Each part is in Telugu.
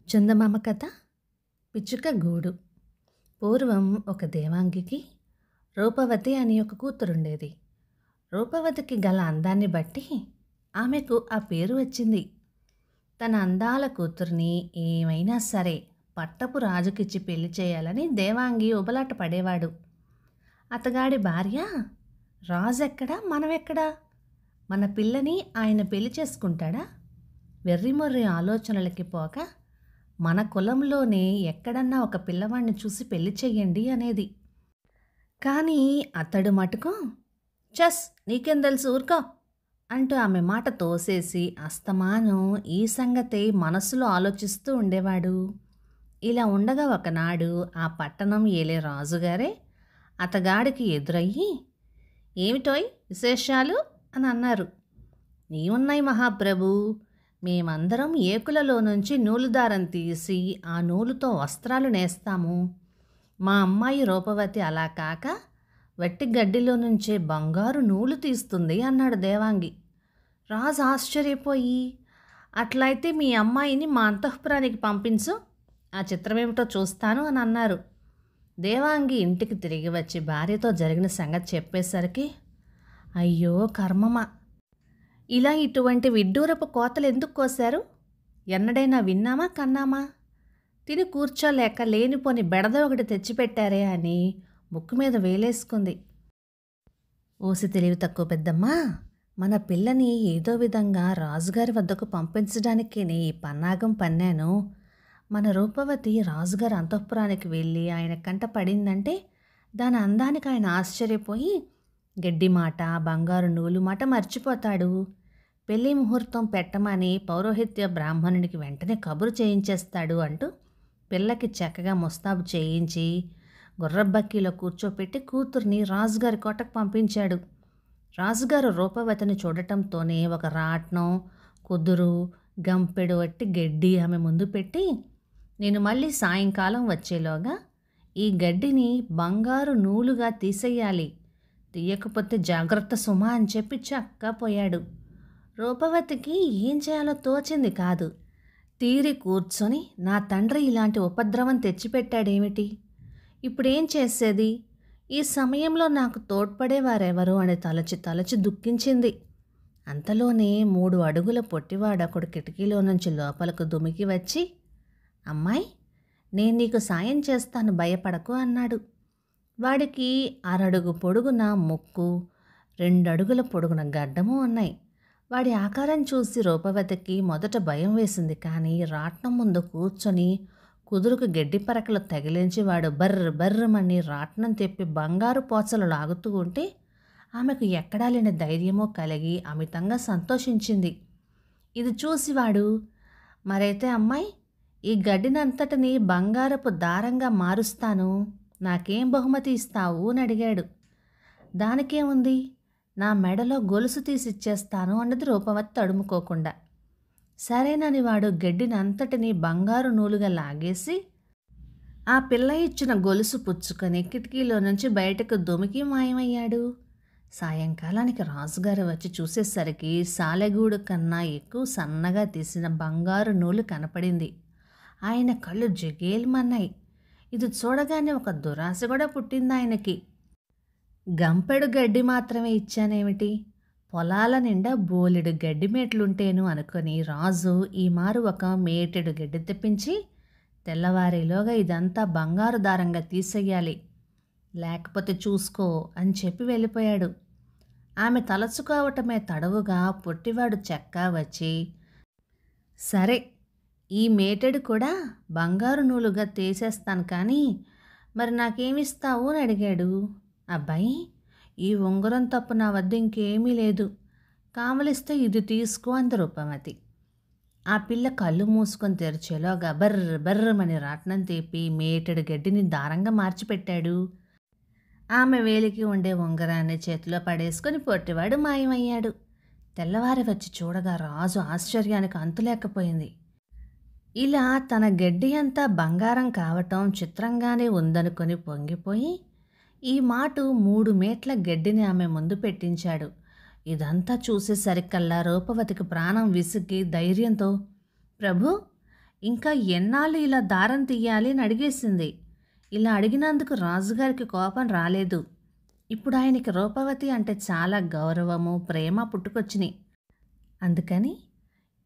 చందమామ కథ పిచ్చుక గూడు. పూర్వం ఒక దేవాంగికి రూపవతి అని ఒక కూతురుండేది. రూపవతికి గల అందాన్ని బట్టి ఆమెకు ఆ పేరు వచ్చింది. తన అందాల కూతుర్ని ఏమైనా సరే పట్టపు రాజుకిచ్చి పెళ్లి చేయాలని దేవాంగి ఉబలాట పడేవాడు. అతగాడి భార్య, రాజెక్కడా మనమెక్కడా, మన పిల్లని ఆయన పెళ్లి చేసుకుంటాడా, వెర్రిమొర్రి ఆలోచనలకి పోక మన కులంలోనే ఎక్కడన్నా ఒక పిల్లవాడిని చూసి పెళ్లి చెయ్యండి అనేది. కానీ అతడు మటుకు చస్ నీకేం తెలుసు ఊరుకో అంటూ ఆమె మాట తోసేసి అస్తమానం ఈ సంగతే మనసులో ఆలోచిస్తూ ఉండేవాడు. ఇలా ఉండగా ఒకనాడు ఆ పట్టణం ఏలే రాజుగారే అతగాడికి ఎదురయ్యి, ఏమిటోయ్ విశేషాలు అని అన్నారు. నీవున్నాయి మహాప్రభు, మేమందరం ఏకులలో నుంచి నూలుదారం తీసి ఆ నూలుతో వస్త్రాలు నేస్తాము. మా అమ్మాయి రూపవతి అలా కాక వట్టి గడ్డిలో నుంచే బంగారు నూలు తీస్తుంది అన్నాడు దేవాంగి. రాజు ఆశ్చర్యపోయి, అట్లయితే మీ అమ్మాయిని మా అంతఃపురానికి పంపించు, ఆ చిత్రమేమిటో చూస్తాను అని అన్నారు. దేవాంగి ఇంటికి తిరిగి వచ్చి భార్యతో జరిగిన సంగతి చెప్పేసరికి, అయ్యో కర్మమా, ఇలా ఇటువంటి విడ్డూరపు కోతలు ఎందుకు కోశారు? ఎన్నడైనా విన్నామా కన్నామా? తిని కూర్చోలేక లేనిపోని బెడద ఒకటి తెచ్చిపెట్టారే అని ముక్కు మీద వేలేసుకుంది. ఓసి తెలివి తక్కువ పెద్దమ్మా, మన పిల్లని ఏదో విధంగా రాజుగారి వద్దకు పంపించడానికి ఈ పన్నాగం పన్నాను. మన రూపవతి రాజుగారి అంతఃపురానికి వెళ్ళి ఆయన కంట పడిందంటే దాని అందానికి ఆయన ఆశ్చర్యపోయి గడ్డి మాట, బంగారు నూలు మాట మర్చిపోతాడు. పెళ్లి ముహూర్తం పెట్టమని పౌరోహిత్య బ్రాహ్మణునికి వెంటనే కబురు చేయించేస్తాడు అంటూ పిల్లకి చక్కగా ముస్తాబు చేయించి గుర్రబక్కీలో కూర్చోపెట్టి కూతుర్ని రాజుగారి కోటకు పంపించాడు. రాజుగారు రూపవతిని చూడటంతోనే ఒక రాట్నం, కుదురు, గంపెడు వట్టి గడ్డి ఆమె ముందు పెట్టి, నేను మళ్ళీ సాయంకాలం వచ్చేలోగా ఈ గడ్డిని బంగారు నూలుగా తీసేయాలి, తీయకపోతే జాగ్రత్త సుమా అని చెప్పి చక్కా పోయాడు. రూపవతికి ఏం చేయాలో తోచింది కాదు. తీరి కూర్చొని నా తండ్రి ఇలాంటి ఉపద్రవం తెచ్చిపెట్టాడేమిటి, ఇప్పుడేం చేసేది, ఈ సమయంలో నాకు తోడ్పడేవారెవరు అని తలచి దుఃఖించింది. అంతలోనే 3 అడుగుల పొట్టివాడొకడు కిటికీలో నుంచి లోపలకు దుమికి వచ్చి, అమ్మాయి నేను నీకు సాయం చేస్తాను, భయపడకు అన్నాడు. వాడికి 1/2 అడుగు పొడుగున ముక్కు, 2 అడుగుల పొడుగున గడ్డము ఉన్నాయి. వాడి ఆకారం చూసి రూపవతికి మొదట భయం వేసింది. కానీ రాట్నం ముందు కూర్చొని కుదురుకు గడ్డి పరకలు తగిలించి వాడు బర్ర బర్రమని రాట్నం తెప్పి బంగారు పోచలు లాగుతూ ఉంటే ఆమెకు ఎక్కడా లేని ధైర్యమో కలిగి అమితంగా సంతోషించింది. ఇది చూసి వాడు, మరైతే అమ్మాయి ఈ గడ్డినంతటిని బంగారపు దారంగా మారుస్తాను, నాకేం బహుమతి ఇస్తావు అని అడిగాడు. దానికేముంది, నా మెడలో గొలుసు తీసిచ్చేస్తాను అన్నది రూపవతి తడుముకోకుండా. సరేనని వాడు గడ్డిని అంతటినీ బంగారు నూలుగా లాగేసి ఆ పిల్ల ఇచ్చిన గొలుసు పుచ్చుకొని కిటికీలో నుంచి బయటకు దుమికి మాయమయ్యాడు. సాయంకాలానికి రాజుగారు వచ్చి చూసేసరికి సాలెగూడు కన్నా ఎక్కువ సన్నగా తీసిన బంగారు నూలు కనపడింది. ఆయన కళ్ళు జగేల్మన్నాయి. ఇది చూడగానే ఒక దురాశ కూడా పుట్టింది ఆయనకి. గంపెడు గడ్డి మాత్రమే ఇచ్చానేమిటి, పొలాల నిండా బోలెడు గడ్డి మేట్లుంటేను అనుకొని రాజు ఈ మారు ఒక మేటెడు గడ్డి తెప్పించి తెల్లవారేలోగా ఇదంతా బంగారు దారంగా తీసేయాలి, లేకపోతే చూసుకో అని చెప్పి వెళ్ళిపోయాడు. ఆమె తలచుకోవటమే తడవుగా పొట్టివాడు చెక్కా వచ్చి, సరే ఈ మేటెడు కూడా బంగారు నూలుగా తీసేస్తాను, కానీ మరి నాకేమిస్తావు అని అడిగాడు. అబ్బాయి, ఈ ఉంగరం తప్పు నా వద్ద ఇంకేమీ లేదు, కావలిస్తే ఇది తీసుకో అంది రూపవతి. ఆ పిల్ల కళ్ళు మూసుకొని తెరిచేలోగా బర్ర బర్రమని రాట్నం తీపి మేటెడు గడ్డిని దారంగా మార్చిపెట్టాడు. ఆమె వేలికి ఉండే ఉంగరాన్ని చేతిలో పడేసుకొని పొట్టివాడు మాయమయ్యాడు. తెల్లవారి వచ్చి చూడగా రాజు ఆశ్చర్యానికి అంతులేకపోయింది. ఇలా తన గడ్డి అంతా బంగారం కావటం చిత్రంగానే ఉందనుకొని పొంగిపోయి ఈ మాటు 3 మేట్ల గడ్డిని ఆమె ముందు పెట్టించాడు. ఇదంతా చూసేసరికల్లా రూపవతికి ప్రాణం విసిగి ధైర్యంతో, ప్రభు ఇంకా ఎన్నాళ్ళు ఇలా దారం తీయాలి అని అడిగేసింది. ఇలా అడిగినందుకు రాజుగారికి కోపం రాలేదు. ఇప్పుడు ఆయనకి రూపవతి అంటే చాలా గౌరవము, ప్రేమ పుట్టుకొచ్చినాయి. అందుకని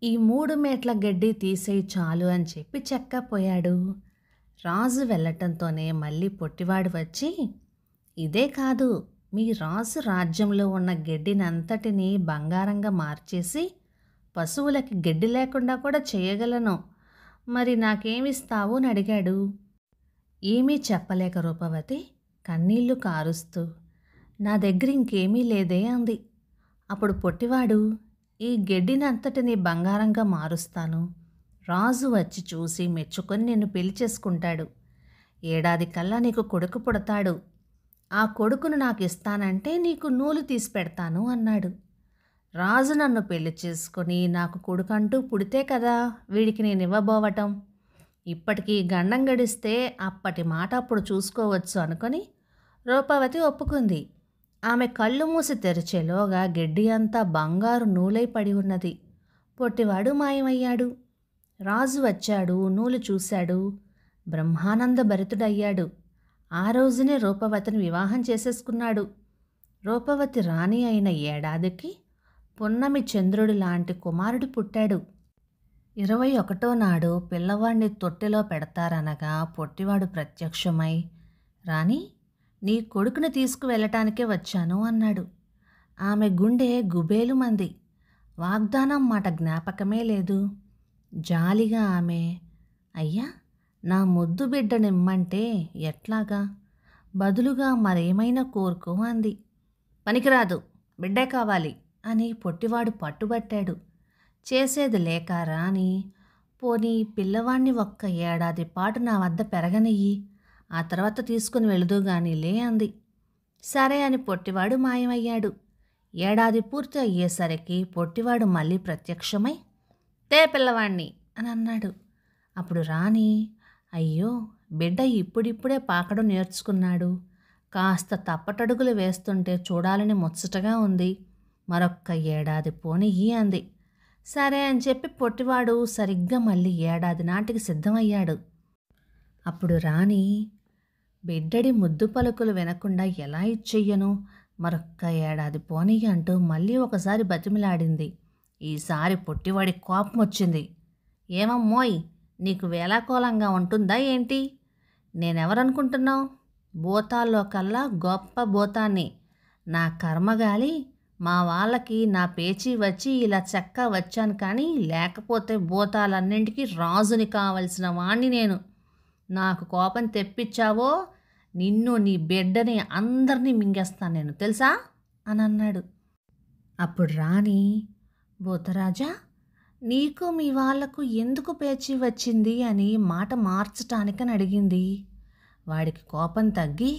ఈ 3 మేట్ల గడ్డి తీసేయి చాలు అని చెప్పి చెక్కపోయాడు. రాజు వెళ్ళటంతోనే మళ్ళీ పొట్టివాడు వచ్చి, ఇదే కాదు, మీ రాజు రాజ్యంలో ఉన్న గడ్డినంతటినీ బంగారంగా మార్చేసి పశువులకి గడ్డి లేకుండా కూడా చేయగలను. మరి నాకేమిస్తావు అని అడిగాడు. ఏమీ చెప్పలేక రూపవతి కన్నీళ్లు కారుస్తూ, నా దగ్గర ఇంకేమీ లేదే అంది. అప్పుడు పొట్టివాడు, ఈ గడ్డినంతటిని బంగారంగా మారుస్తాను. రాజు వచ్చి చూసి మెచ్చుకొని నిన్ను పెళ్లి చేసుకుంటాడు. ఏడాది కల్లా నీకు కొడుకు పుడతాడు. ఆ కొడుకును నాకు ఇస్తానంటే నీకు నూలు తీసి పెడతాను అన్నాడు. రాజు నన్ను పెళ్లి చేసుకొని నాకు కొడుకంటూ పుడితే కదా వీడికి నేను ఇవ్వబోవటం. ఇప్పటికీ గండం గడిస్తే అప్పటి మాట అప్పుడు చూసుకోవచ్చు అనుకొని రూపవతి ఒప్పుకుంది. ఆమె కళ్ళు మూసి తెరిచేలోగా గడ్డి అంతా బంగారు నూలై పడి ఉన్నది. పొట్టివాడు మాయమయ్యాడు. రాజు వచ్చాడు, నూలు చూశాడు, బ్రహ్మానంద భరితుడయ్యాడు. ఆ రోజునే రూపవతిని వివాహం చేసేసుకున్నాడు. రూపవతి రాణి అయిన ఏడాదికి పున్నమి చంద్రుడి లాంటి కుమారుడు పుట్టాడు. 21వ నాడు పిల్లవాడిని తొట్టెలో పెడతారనగా పొట్టివాడు ప్రత్యక్షమై, రాణి, నీ కొడుకుని తీసుకువెళ్ళటానికే వచ్చాను అన్నాడు. ఆమె గుండె గుబేలుమంది. వాగ్దానం మాట జ్ఞాపకమే లేదు. జాలిగా ఆమె, అయ్యా, నా ముద్దు బిడ్డనిమ్మంటే ఎట్లాగా? బదులుగా మరేమైనా కోరుకో అంది. పనికిరాదు, బిడ్డే కావాలి అని పొట్టివాడు పట్టుబట్టాడు. చేసేది లేక రాని, పోనీ పిల్లవాణ్ణి ఒక్క ఏడాది పాటు నా వద్ద పెరగనియ్యి, ఆ తర్వాత తీసుకుని వెళుదుగానిలే అంది. సరే అని పొట్టివాడు మాయమయ్యాడు. ఏడాది పూర్తి అయ్యేసరికి పొట్టివాడు మళ్ళీ ప్రత్యక్షమై, తే పిల్లవాణ్ణి అని అన్నాడు. అప్పుడు రాణి, అయ్యో, బిడ్డ ఇప్పుడిప్పుడే పాకడం నేర్చుకున్నాడు. కాస్త తప్పటడుగులు వేస్తుంటే చూడాలని ముచ్చటగా ఉంది. మరొక్క ఏడాది పోనియ్యి అంది. సరే అని చెప్పి పొట్టివాడు సరిగ్గా మళ్ళీ ఏడాది నాటికి సిద్ధమయ్యాడు. అప్పుడు రాణి, బిడ్డడి ముద్దు పలుకులు వినకుండా ఎలా ఇచ్చెయ్యను, మరొక్క ఏడాది పోనీయి అంటూ మళ్ళీ ఒకసారి బతిమిలాడింది. ఈసారి పొట్టివాడి కోపం వచ్చింది. ఏమమ్మోయ్, నీకు వేలాకోలంగా ఉంటుందా ఏంటి? నేనెవరనుకుంటున్నావు? భూతాల్లో కల్లా గొప్ప భూతాన్ని. నా కర్మగాలి మా వాళ్ళకి నా పేచీ వచ్చి ఇలా చెక్క వచ్చాను, కానీ లేకపోతే భూతాలన్నింటికీ రాజుని కావలసిన వాణ్ణి నేను. నాకు కోపం తెప్పించావో నిన్ను, నీ బిడ్డని అందరినీ మింగేస్తాను నేను, తెలుసా అని అన్నాడు. అప్పుడు రాణి, భూతరాజా, నీకు మీ వాళ్లకు ఎందుకు పేచీ వచ్చింది అని మాట మార్చటానికని అడిగింది. వాడికి కోపం తగ్గి,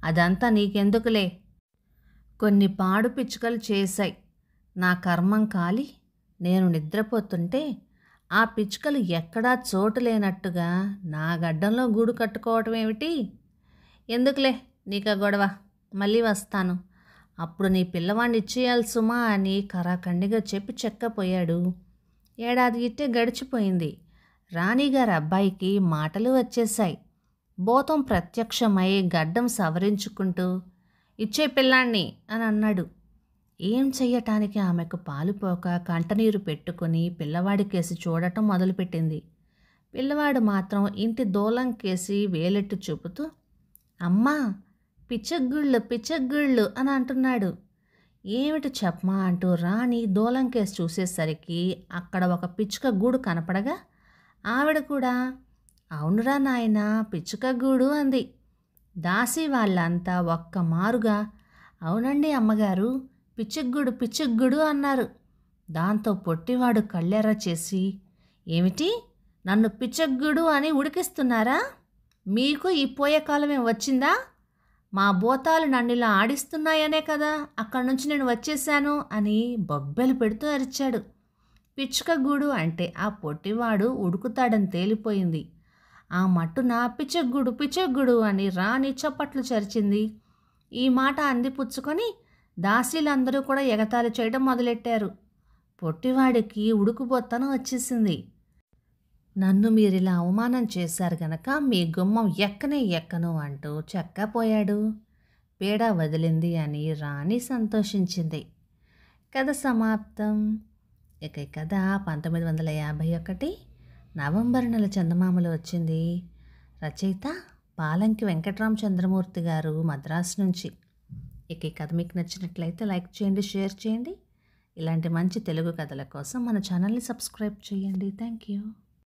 అదంతా నీకెందుకులే, కొన్ని పాడు పిచ్చుకలు చేశాయి. నా కర్మం కాలి నేను నిద్రపోతుంటే ఆ పిచ్చుకలు ఎక్కడా చోటు లేనట్టుగా నా గడ్డంలో గూడు కట్టుకోవటం ఏమిటి? ఎందుకులే నీకా గొడవ, మళ్ళీ వస్తాను, అప్పుడు నీ పిల్లవాడిని ఇచ్చేయాలి సుమా అని కరాఖండిగా చెప్పి చెక్కపోయాడు. ఏడాది ఇట్టే గడిచిపోయింది. రాణిగారి అబ్బాయికి మాటలు వచ్చేశాయి. భూతం ప్రత్యక్షమై గడ్డం సవరించుకుంటూ, ఇచ్చే పిల్లాన్ని అని అన్నాడు. ఏం చెయ్యటానికి ఆమెకు పాలుపోక కంటనీరు పెట్టుకుని పిల్లవాడి కేసి చూడటం మొదలుపెట్టింది. పిల్లవాడు మాత్రం ఇంటి దూలం కేసి వేలెట్టు చూపుతూ, అమ్మా, పిచ్చగుళ్ళు పిచ్చగుళ్ళు అని అంటున్నాడు. ఏమిటి చెప్పమా అంటూ రాణి దూలం కేసి చూసేసరికి అక్కడ ఒక పిచ్చుక గూడు కనపడగా ఆవిడ కూడా, అవునురా నాయనా, పిచ్చుక గూడు అంది. దాసి వాళ్ళంతా ఒక్క మారుగా, అవునండి అమ్మగారు, పిచ్చుగుడు పిచ్చుగుడు అన్నారు. దాంతో పొట్టివాడు కళ్ళెర్ర చేసి, ఏమిటి, నన్ను పిచ్చుగుడు అని ఉడికిస్తున్నారా? మీకు ఈ పోయే కాలమే వచ్చిందా? మా భూతాలు నన్ను ఇలా ఆడిస్తున్నాయనే కదా అక్కడి నుంచి నేను వచ్చేశాను అని బొబ్బెలు పెడుతూ అరిచాడు. పిచ్చుకగూడు అంటే ఆ పొట్టివాడు ఉడుకుతాడని తేలిపోయింది. ఆ మట్టున పిచ్చుగుడు పిచ్చుగుడు అని రాణి చప్పట్లు చరిచింది. ఈ మాట అందిపుచ్చుకొని దాసీలందరూ కూడా ఎగతాళి చేయడం మొదలెట్టారు. పొట్టివాడికి ఉడుకుబోత్తనం వచ్చేసింది. నన్ను మీరిలా అవమానం చేశారు గనక మీ గుమ్మం ఎక్కనే ఎక్కను అంటూ చెక్కపోయాడు. పీడ వదిలింది అని రాణి సంతోషించింది. కథ సమాప్తం. ఇక ఈ కథ 1951 నవంబర్ నెల చందమామలో వచ్చింది. రచయిత పాలంకి వెంకట్రామ చంద్రమూర్తి గారు, మద్రాసు నుంచి. ఇక ఈ కథ మీకు నచ్చినట్లయితే లైక్ చేయండి, షేర్ చేయండి. ఇలాంటి మంచి తెలుగు కథల కోసం మన ఛానల్ని సబ్స్క్రైబ్ చేయండి. Thank you.